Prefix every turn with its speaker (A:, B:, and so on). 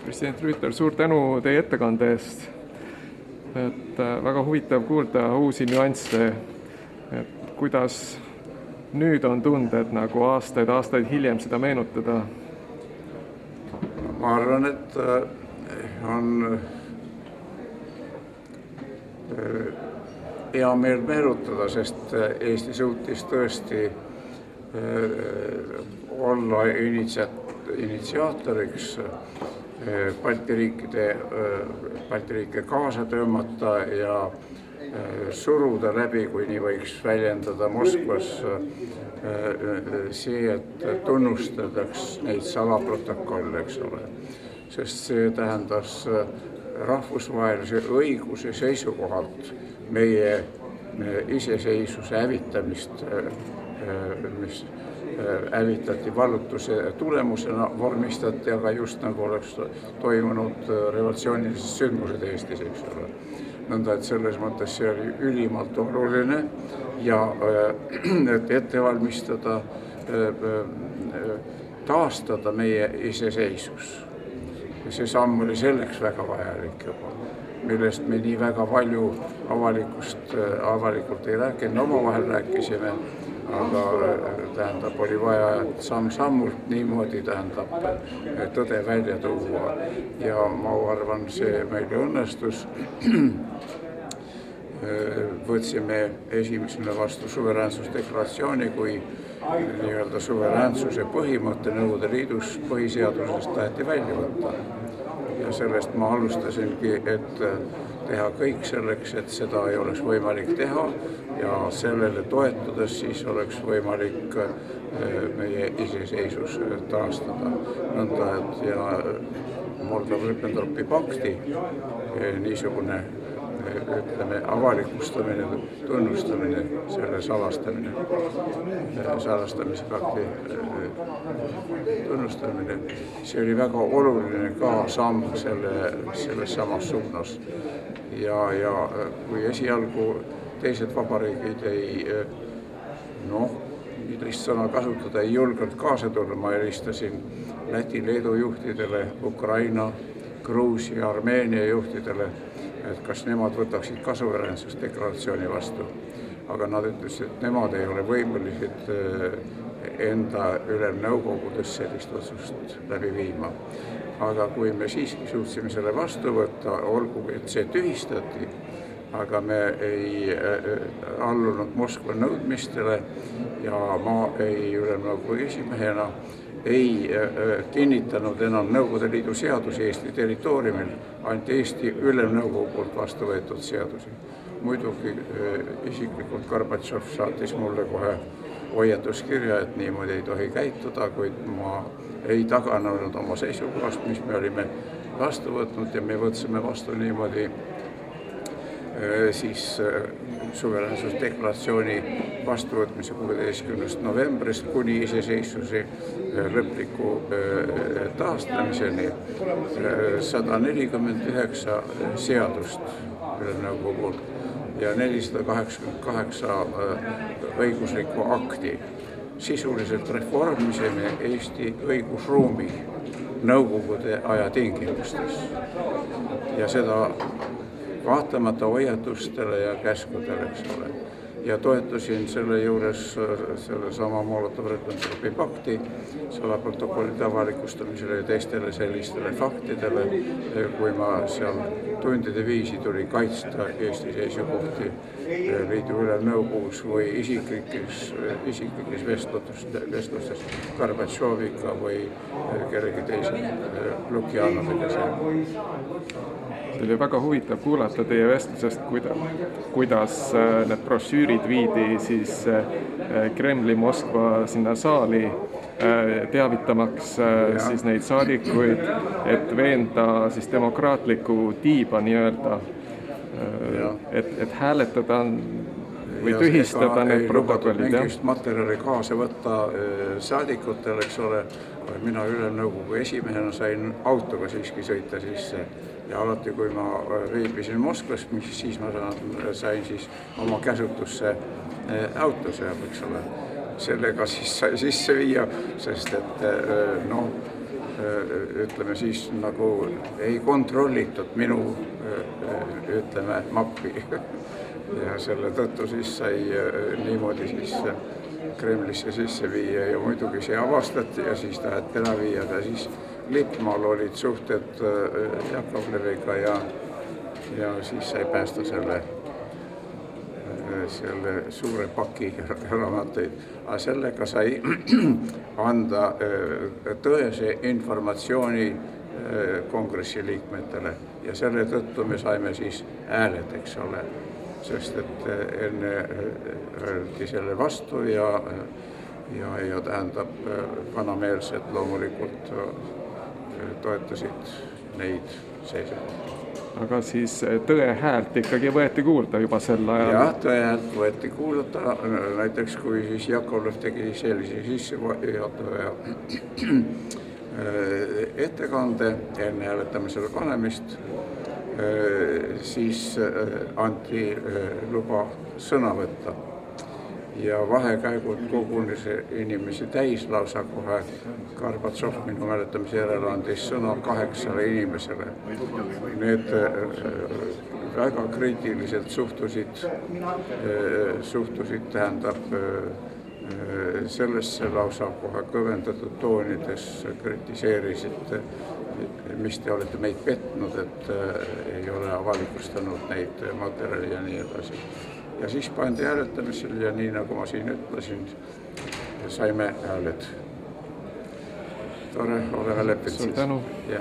A: President Rüütel, suur tänu teie ettekande eest. Väga huvitav kuulda uusi nüansse, kuidas nüüd on tunded nagu aastaid hiljem seda meenutada.
B: Ma arvan, et on hea meel meenutada, sest Eesti suutis tõesti olla initsiaatoriks Balti riike kaasa tõmmata ja suruda läbi, kui nii võiks väljendada Moskvas see, et tunnustataks neid salaprotokolle, eks ole. Sest see tähendas rahvusvahelise õiguse seisukohalt meie iseseisvuse hävitamist, mis hävitati vallutuse tulemusena, vormistati, aga just nagu oleks toimunud revolutsioonilised sündmused Eestis, eks ole. Nõnda, et selles mõttes see oli ülimalt oluline ja et ette valmistada, taastada meie iseseisus. Ja see samm oli selleks väga vajalik juba, millest me nii väga palju avalikult ei rääkinud, omavahel rääkisime, aga tähendab, oli vaja samm-sammult niimoodi tõde välja tuua ja ma arvan, see meile õnnestus. Võtsime esimesena vastu suveräänsusdeklaratsiooni, kui nii-öelda suveräänsuse põhimõtte Nõukogude Liidus põhiseadusest taheti välja võtta. Ja sellest ma alustasingi, et teha kõik selleks, et seda ei oleks võimalik teha ja sellele toetudes siis oleks võimalik meie iseseisus taastada. Nõnda, et ja Moldova-Ribbentropi pakti niisugune avalikustamine, tunnustamine, selle salastamise fakti tunnustamine, see oli väga oluline ka samm selles samas suunas. Ja kui esialgu teised vabariigid millist sõna kasutada ei julgenud kaasa tulla, ma helistasin Läti, Leedu juhtidele, Ukraina, Gruusia, Armeenia juhtidele, et kas nemad võtaksid ka suveräänsusdeklaratsiooni vastu. Aga nad ütlesid, et nemad ei ole võimelised enda ülemnõukogudes sellist otsust läbi viima. Aga kui me siiski suutsime selle vastu võtta, olgugi, et see tühistati, aga me ei allunud Moskva nõudmistele ja ma ei ülemnõukogu esimehena ei kinnitanud enam Nõukogude Liidu seadusi Eesti territooriumil, ainult Eesti ülemnõukogu poolt vastu võetud seadusi. Muidugi isiklikult Gorbatšov saatis mulle kohe hoiatuskirja, et niimoodi ei tohi käituda, kuid ma ei taganenud oma seisukohast, mis me olime vastu võtnud ja me võtsime vastu niimoodi siis suveräänsusdeklaratsiooni vastuvõtmise 16. novembrist kuni iseseisvuse lõpliku taastamiseni 149 seadust ülemnõukogul ja 488 õiguslikku akti. Sisuliselt reformisime Eesti õigusruumi nõukogude aja tingimustes ja seda vaatamata hoiatustele ja käskudele, eks ole. Ja toetusin selle juures selle sama Molotov-Ribbentropi pakti, salaprotokollide avalikustamisele ja teistele sellistele faktidele, kui ma seal tundide viisi tuli kaitsta Eesti seisukohti Liidu ülemnõukogus või isiklikes vestlustes Gorbatšoviga või kellegi teise Lukjanovega seal.
A: See oli väga huvitav kuulata teie vestlusest, kuidas need brošüürid viidi siis Kremli Moskva sinna saali teavitamaks siis neid saadikuid, et veenda siis demokraatliku tiiba nii-öelda, et hääletada või tühistada need protokollid.
B: Mingist materjali kaasa võtta saadikutel, eks ole, mina ülemnõukogu esimehena sain autoga siiski sõita sisse. Ja alati, kui ma viibisin Moskvas, siis ma sain siis oma käsutusse autos, eks ole. Sellega siis sai sisse viia, sest et ütleme siis nagu ei kontrollitud minu ütleme mappi ja selle tõttu siis sai niimoodi siis Kremlisse sisse viia ja muidugi see avastati ja siis taheti ära viia ta siis Lippmaal olid suhted Jakovleviga ja siis sai päästa selle suure paki raamatuid, aga sellega sai anda tõese informatsiooni kongressi liikmetele ja selle tõttu me saime siis hääled, eks ole, sest et enne öeldi selle vastu ja tähendab vanameelsed loomulikult toetasid neid seisukohti.
A: Aga siis Tõe häält ikkagi võeti kuulda juba sel ajal?
B: Jah, Tõe häält võeti kuulda, näiteks kui siis Jakovlev tegi sellise sissejuhatava ettekande enne hääletamisele panemist, siis anti luba sõna võtta ja vahekäigud kogunes inimesi täis lausa kohe. Gorbatšov minu mäletamise järel andis sõna 8 inimesele. Need väga kriitiliselt suhtusid tähendab sellesse lausa kohe kõvendatud toonides kritiseerisid, mis te olete meid petnud, et ei ole avalikustanud neid materjali ja nii edasi. Ja siis pandi hääletamisel ja nii nagu ma siin ütlesin, saime hääled. Tore, oleme leppinud.
A: Suur tänu.
B: Ja.